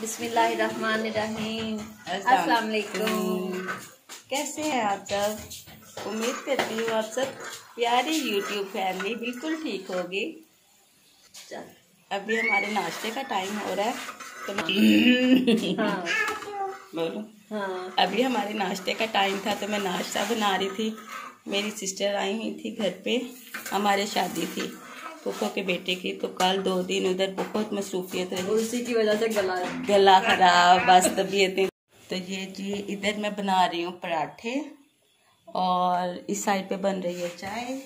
बिस्मिल्लाहिर्रहमानिर्रहीम। अस्सलाम वालेकुम। कैसे हैं आप सब? उम्मीद करती हूँ आप सब प्यारी यूट्यूब फैमिली बिल्कुल ठीक होगी। चल अभी हमारे नाश्ते का टाइम हो रहा है तो हाँ बोलो। हाँ अभी हमारे नाश्ते का टाइम था तो मैं नाश्ता बना रही थी। मेरी सिस्टर आई हुई थी घर पे, हमारे शादी थी फूफो के बेटे की, तो कल 2 दिन उधर बहुत मसरूफियत रही, उसी की वजह से गला खराब, बस तबीयतें। तो ये जी इधर मैं बना रही हूँ पराठे और इस साइड पे बन रही है चाय।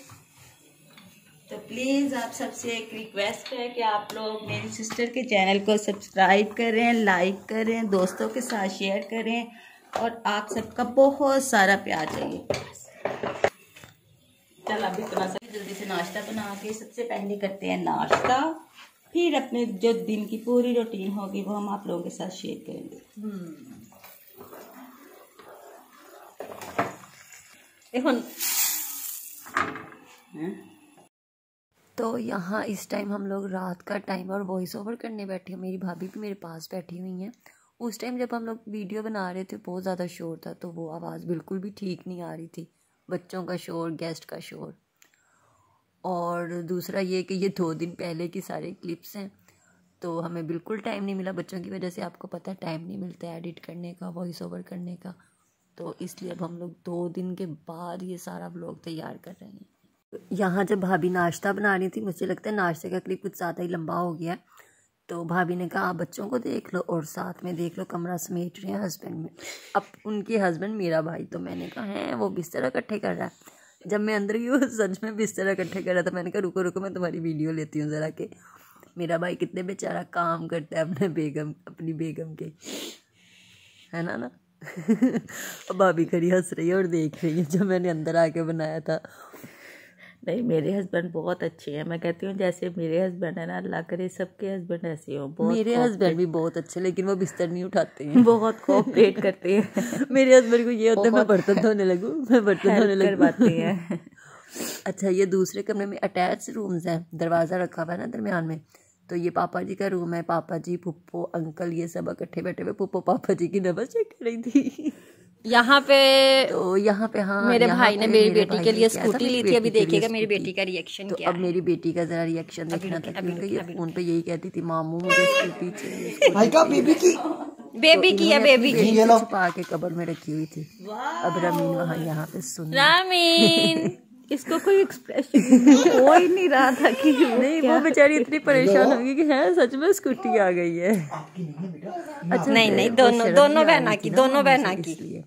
तो प्लीज़ आप सबसे एक रिक्वेस्ट है कि आप लोग मेरी सिस्टर के चैनल को सब्सक्राइब करें, लाइक करें, दोस्तों के साथ शेयर करें और आप सबका बहुत सारा प्यार चाहिए। चल अभी इतना सा जल्दी से नाश्ता बना के सबसे पहले करते हैं नाश्ता, फिर अपने जो दिन की पूरी रूटीन होगी वो हम आप लोगों के साथ शेयर करेंगे। तो यहाँ इस टाइम हम लोग रात का टाइम और वॉइस ओवर करने बैठे हैं। मेरी भाभी भी मेरे पास बैठी हुई हैं। उस टाइम जब हम लोग वीडियो बना रहे थे बहुत ज़्यादा शोर था, तो वो आवाज़ बिल्कुल भी ठीक नहीं आ रही थी, बच्चों का शोर, गेस्ट का शोर। और दूसरा ये कि ये 2 दिन पहले की सारे क्लिप्स हैं, तो हमें बिल्कुल टाइम नहीं मिला बच्चों की वजह से। आपको पता है टाइम नहीं मिलता है एडिट करने का, वॉइस ओवर करने का, तो इसलिए अब हम लोग 2 दिन के बाद ये सारा व्लॉग तैयार कर रहे हैं। यहाँ जब भाभी नाश्ता बना रही थी, मुझे लगता है नाश्ते का क्लिप कुछ ज़्यादा ही लंबा हो गया, तो भाभी ने कहा आप बच्चों को देख लो और साथ में देख लो, कमरा समेट रहे हैं हस्बैंड में। अब उनके हस्बैंड मेरा भाई, तो मैंने कहा है वो बिस्तर इकट्ठे कर रहा है। जब मैं अंदर गई वो सच में बिस्तर इकट्ठे कर रहा था। मैंने कहा रुको रुको मैं तुम्हारी वीडियो लेती हूँ ज़रा के मेरा भाई कितने बेचारा काम करता है अपनी बेगम के, है ना। अब भाभी खड़ी हंस रही है और देख रही है जो मैंने अंदर आके बनाया था। नहीं, मेरे हस्बैंड बहुत अच्छे हैं। मैं कहती हूँ जैसे मेरे हस्बैंड है ना, अल्लाह करे सबके हस्बैंड ऐसे हो। मेरे हस्बैंड भी बहुत अच्छे, लेकिन वो बिस्तर नहीं उठाते हैं, बहुत कोऑपरेट करते हैं। मेरे हस्बैंड को ये होता है मैं बर्तन धोने लगूँ, मैं बर्तन धोने लगूँ, करवाते हैं। अच्छा ये दूसरे कमरे में अटैच रूम्स हैं, दरवाज़ा रखा हुआ है ना दरमियान में, तो ये पापा जी का रूम है। पापा जी, पुप्पो, अंकल ये सब इकट्ठे बैठे हुए। पुप्पो पापा जी की नब्ज़ चेक कर रही थी यहाँ पे। तो यहाँ पे हाँ मेरे भाई ने मेरी बेटी के लिए स्कूटी ली थी, अभी देखेगा मेरी बेटी बेटी का रिएक्शन तो क्या अब है। मेरी बेटी का जरा रिएक्शन देखना था, क्योंकि ये फोन पे यही कहती थी मामू मुझे स्कूटी चाहिए, बेबी की है, बेबी की छुपा के कबर में रखी हुई थी। अब रमीन वहाँ यहाँ पे सुन रामीन इसको कोई एक्सप्रेशन हो ही नहीं रहा था कि नहीं, वो बेचारी इतनी परेशान होगी कि है सच में स्कूटी आ गई है। अच्छा नहीं, दोनों बहना की, दोनों बहना की। इसलिए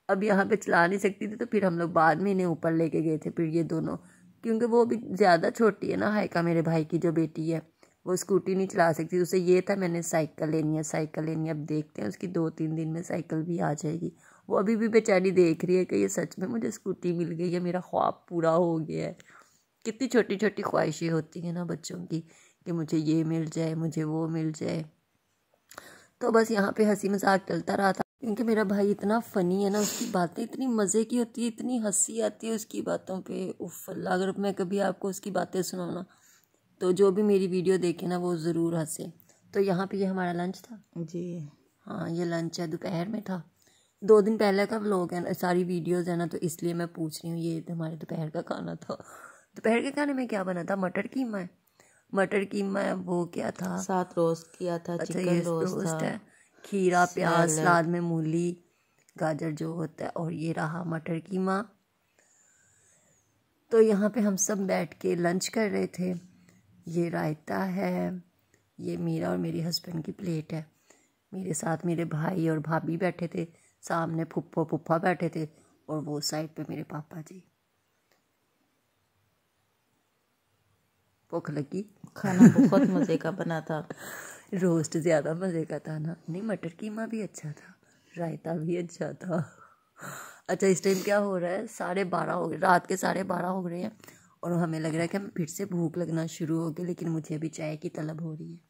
अब यहाँ पे चला नहीं सकती थी, तो फिर हम लोग बाद में इन्हें ऊपर लेके गए थे। फिर ये दोनों, क्योंकि वो भी ज़्यादा छोटी है ना, हाइका मेरे भाई की जो बेटी है, वो स्कूटी नहीं चला सकती। उसे ये था मैंने साइकिल लेनी है, साइकिल लेनी है। अब देखते हैं उसकी 2-3 दिन में साइकिल भी आ जाएगी। वो अभी भी बेचारी देख रही है कि ये सच में मुझे स्कूटी मिल गई है, मेरा ख्वाब पूरा हो गया है। कितनी छोटी छोटी ख्वाहिशें होती हैं ना बच्चों की कि मुझे ये मिल जाए, मुझे वो मिल जाए। तो बस यहाँ पे हंसी मजाक चलता रहा था, क्योंकि मेरा भाई इतना फ़नी है ना, उसकी बातें इतनी मज़े की होती है, इतनी हंसी आती है उसकी बातों पे। उफ अल्लाह, अगर मैं कभी आपको उसकी बातें सुनाऊँ ना, तो जो भी मेरी वीडियो देखे ना वो ज़रूर हंसे। तो यहाँ पे ये हमारा लंच था जी। हाँ ये लंच है, दोपहर में था। 2 दिन पहले का व्लॉग है, सारी वीडियोज़ है ना, तो इसलिए मैं पूछ रही हूँ। ये हमारे दोपहर का खाना था। दोपहर के खाने में क्या बना था? मटर कीमा है, मटर कीमा है। वो क्या था? साथ रोस्ट किया था, अच्छा चिकन ये रोस्ट था, है, खीरा, प्याज, सैलड। सलाद में मूली गाजर जो होता है, और ये रहा मटर कीमा। तो यहाँ पे हम सब बैठ के लंच कर रहे थे। ये रायता है, ये मेरा और मेरी हस्बैंड की प्लेट है। मेरे साथ मेरे भाई और भाभी बैठे थे, सामने फुप्पो पुप्पा बैठे थे, और वो साइड पे मेरे पापा जी। भूख लगी। खाना बहुत मज़े का बना था। रोस्ट ज़्यादा मज़े का था ना। नहीं मटर कीमा भी अच्छा था, रायता भी अच्छा था। अच्छा इस टाइम क्या हो रहा है? 12:30 हो गए, रात के 12:30 हो रहे हैं, और हमें लग रहा है कि हमें फिर से भूख लगना शुरू हो गई, लेकिन मुझे अभी चाय की तलब हो रही है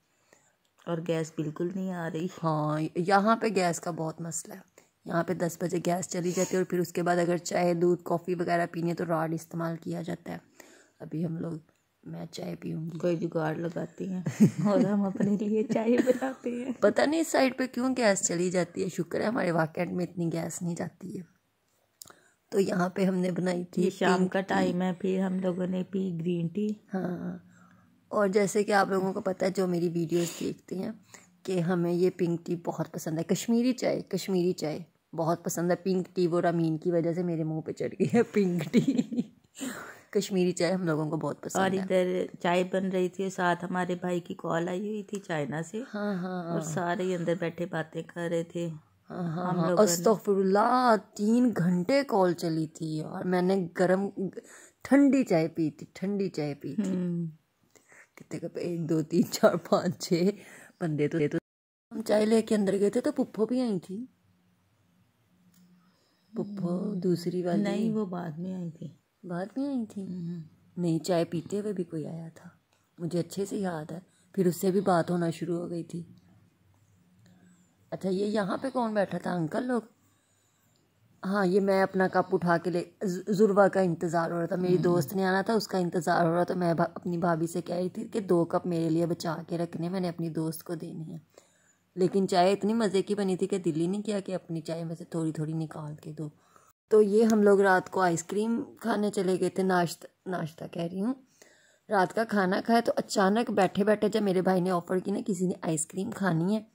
और गैस बिल्कुल नहीं आ रही। हाँ यहाँ पे गैस का बहुत मसला है। यहाँ पे 10 बजे गैस चली जाती है, और फिर उसके बाद अगर चाय दूध कॉफ़ी वगैरह पीनी है तो राड इस्तेमाल किया जाता है। अभी हम लोग मैं चाय पीऊंगी। कोई जुगाड़ लगाती हैं और हम अपने लिए चाय बनाते हैं। पता नहीं इस साइड पे क्यों गैस चली जाती है, शुक्र है हमारे वाकई में इतनी गैस नहीं जाती है। तो यहाँ पे हमने बनाई थी, शाम का टाइम है, फिर हम लोगों ने पी ग्रीन टी। हाँ, और जैसे कि आप लोगों को पता है जो मेरी वीडियोस देखते हैं कि हमें ये पिंक टी बहुत पसंद है। कश्मीरी चाय बहुत पसंद है। पिंक टी वो रमीन की वजह से मेरे मुंह पे चढ़ गई है पिंक टी। कश्मीरी चाय हम लोगों को बहुत पसंद है। और इधर चाय बन रही थी, साथ हमारे भाई की कॉल आई हुई थी चाइना से। हाँ हाँ, और सारे ही अंदर बैठे बातें कर रहे थे। हाँ हाँ, अस्तगफुरुल्लाह 3 घंटे कॉल चली थी और मैंने ठंडी चाय पी थी। कितने कप, 1 2 3 4 5 6 बंदे तो हम चाय लेके अंदर गए थे तो पुप्पो भी आई थी। पुप्पो दूसरी वाली नहीं, वो बाद में आई थी। नहीं, चाय पीते हुए भी कोई आया था, मुझे अच्छे से याद है। फिर उससे भी बात होना शुरू हो गई थी। अच्छा, ये यहाँ पे कौन बैठा था, अंकल लोग? हाँ, ये मैं अपना कप उठा के ले, जुर्वा का इंतज़ार हो रहा था, मेरी दोस्त ने आना था, उसका इंतज़ार हो रहा था। मैं अपनी भाभी से कह रही थी कि 2 कप मेरे लिए बचा के रखने, मैंने अपनी दोस्त को देनी है। लेकिन चाय इतनी मज़े की बनी थी कि दिल ही नहीं किया कि अपनी चाय में से थोड़ी थोड़ी निकाल के दो। तो ये हम लोग रात को आइसक्रीम खाने चले गए थे। नाश्ता कह रही हूँ, रात का खाना खाया तो अचानक बैठे बैठे जब मेरे भाई ने ऑफ़र की ना किसी ने आइसक्रीम खानी है,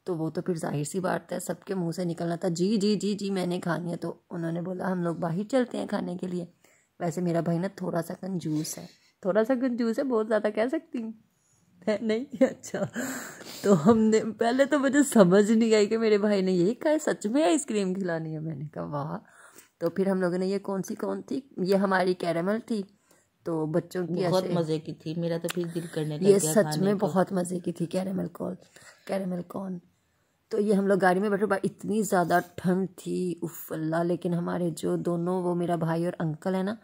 तो वो तो फिर जाहिर सी बात है सबके मुंह से निकलना था जी जी जी जी मैंने खानी है। तो उन्होंने बोला हम लोग बाहर चलते हैं खाने के लिए। वैसे मेरा भाई ना थोड़ा सा कंजूस है, बहुत ज़्यादा कह सकती हूँ, है नहीं? अच्छा, तो हमने पहले तो मुझे समझ नहीं आई कि मेरे भाई ने यही कहा सच में आइसक्रीम खिलानी है। मैंने कहा वाह। तो फिर हम लोगों ने, ये कौन थी, ये हमारी कैरेमल थी। तो बच्चों की बहुत मज़े की थी, मेरा तो फिर दिल करने लग ये गया सच में बहुत मज़े की थी कैरेमल कॉर्न। तो ये हम लोग गाड़ी में बैठे, इतनी ज़्यादा ठंड थी उफ अल्लाह। लेकिन हमारे जो दोनों, वो मेरा भाई और अंकल है ना,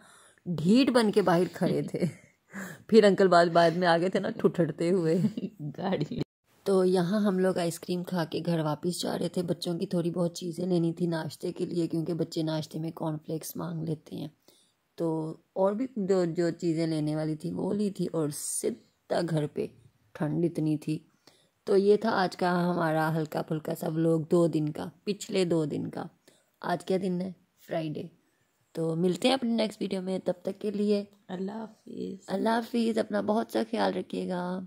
ढीठ बन के बाहर खड़े थे। फिर अंकल बाद में आ गए थे ना ठुठरते हुए गाड़ी। तो यहाँ हम लोग आइसक्रीम खा के घर वापस जा रहे थे। बच्चों की थोड़ी बहुत चीज़ें लेनी थी नाश्ते के लिए, क्योंकि बच्चे नाश्ते में कॉर्नफ्लेक्स मांग लेते हैं। तो और भी जो चीज़ें लेने वाली थी वो ली थी, और सीधा घर पे, ठंड इतनी थी। तो ये था आज का हमारा हल्का फुल्का सा व्लॉग, 2 दिन का, पिछले 2 दिन का। आज क्या दिन है? फ्राइडे। तो मिलते हैं अपने नेक्स्ट वीडियो में, तब तक के लिए अल्लाह हाफिज़। अल्लाह हाफिज़। अपना बहुत सा ख्याल रखिएगा।